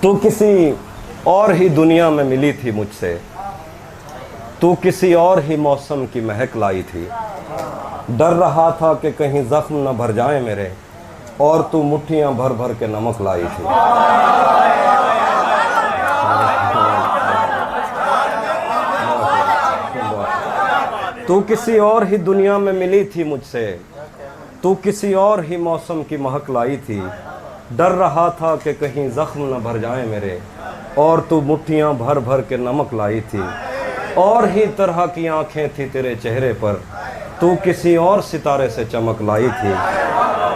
तू किसी और ही दुनिया में मिली थी मुझसे, तू किसी और ही मौसम की महक लाई थी। डर रहा था कि कहीं जख्म न भर जाए मेरे, और तू मुट्ठियां भर भर के नमक लाई थी। तू किसी और ही दुनिया में मिली थी मुझसे, तू किसी और ही मौसम की महक लाई थी। डर रहा था कि कहीं जख्म न भर जाए मेरे, और तू मुट्ठियां भर भर के नमक लाई थी। और ही तरह की आंखें थी तेरे चेहरे पर, तू किसी और सितारे से चमक लाई थी।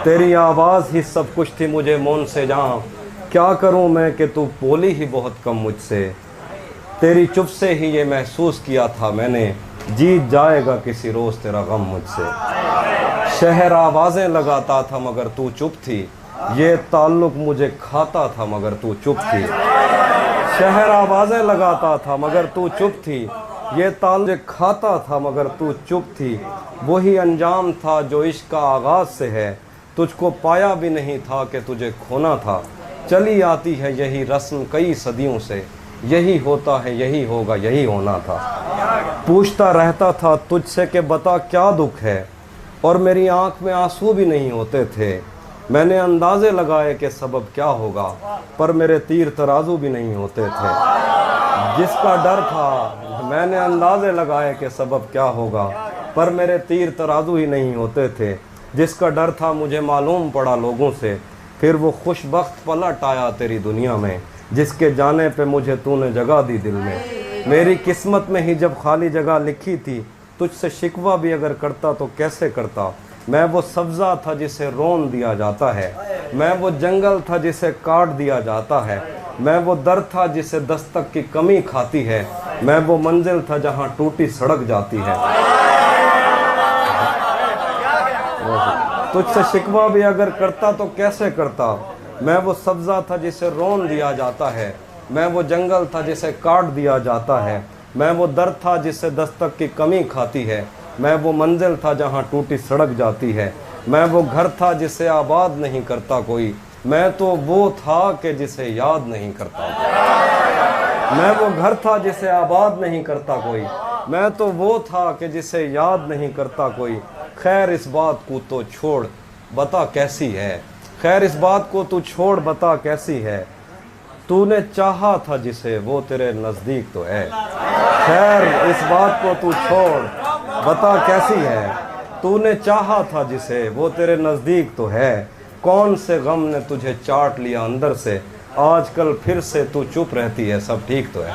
तेरी आवाज़ ही सब कुछ थी मुझे मौन से जहाँ, क्या करूँ मैं कि तू बोली ही बहुत कम मुझसे। तेरी चुप से ही ये महसूस किया था मैंने, जीत जाएगा किसी रोज़ तेरा गम मुझसे। शहर आवाज़ें लगाता था मगर तू चुप थी, ये ताल्लुक़ मुझे खाता था मगर तू चुप थी। शहर आवाज़ें लगाता था मगर तू चुप थी, ये ताल्लुक़ खाता था मगर तू चुप थी। वही अंजाम था जो इश्क का आगाज़ से है, तुझको पाया भी नहीं था कि तुझे खोना था। चली आती है यही रस्म कई सदियों से, यही होता है यही होगा यही होना था। पूछता रहता था तुझसे कि बता क्या दुख है, और मेरी आंख में आंसू भी नहीं होते थे। मैंने अंदाज़े लगाए कि सबब क्या होगा, पर मेरे तीर तराजू भी नहीं होते थे। जिसका डर था मैंने अंदाज़े लगाए कि सबब क्या होगा, पर मेरे तीर तराजू ही नहीं होते थे। जिसका डर था मुझे मालूम पड़ा लोगों से, फिर वो खुशबख्त पलट आया तेरी दुनिया में, जिसके जाने पे मुझे तूने जगह दी दिल में। मेरी किस्मत में ही जब खाली जगह लिखी थी, तुझसे शिकवा भी अगर करता तो कैसे करता। मैं वो सब्ज़ा था जिसे रोन दिया जाता है, मैं वो जंगल था जिसे काट दिया जाता है, मैं वो दर था जिसे दस्तक की कमी खाती है, मैं वो मंजिल था जहाँ टूटी सड़क जाती है। तुझसे शिकवा भी अगर करता तो कैसे करता। मैं वो सब्ज़ा था जिसे रोन दिया जाता है, मैं वो जंगल था जिसे काट दिया जाता है, मैं वो दर था जिसे दस्तक की कमी खाती है, मैं वो मंजिल था जहाँ टूटी सड़क जाती है, मैं वो घर था जिसे आबाद नहीं करता कोई, मैं तो वो था कि जिसे याद नहीं करता। मैं वो घर था जिसे आबाद नहीं करता कोई, मैं तो वो था कि जिसे याद नहीं करता कोई। खैर इस बात को तो छोड़ बता कैसी है, खैर इस बात को तू छोड़ बता कैसी है। तूने चाहा था जिसे वो तेरे नज़दीक तो है, खैर इस बात को तू छोड़ बता कैसी है। तूने चाहा था जिसे वो तेरे नज़दीक तो है, कौन से गम ने तुझे चाट लिया अंदर से, आजकल फिर से तू चुप रहती है सब ठीक तो है।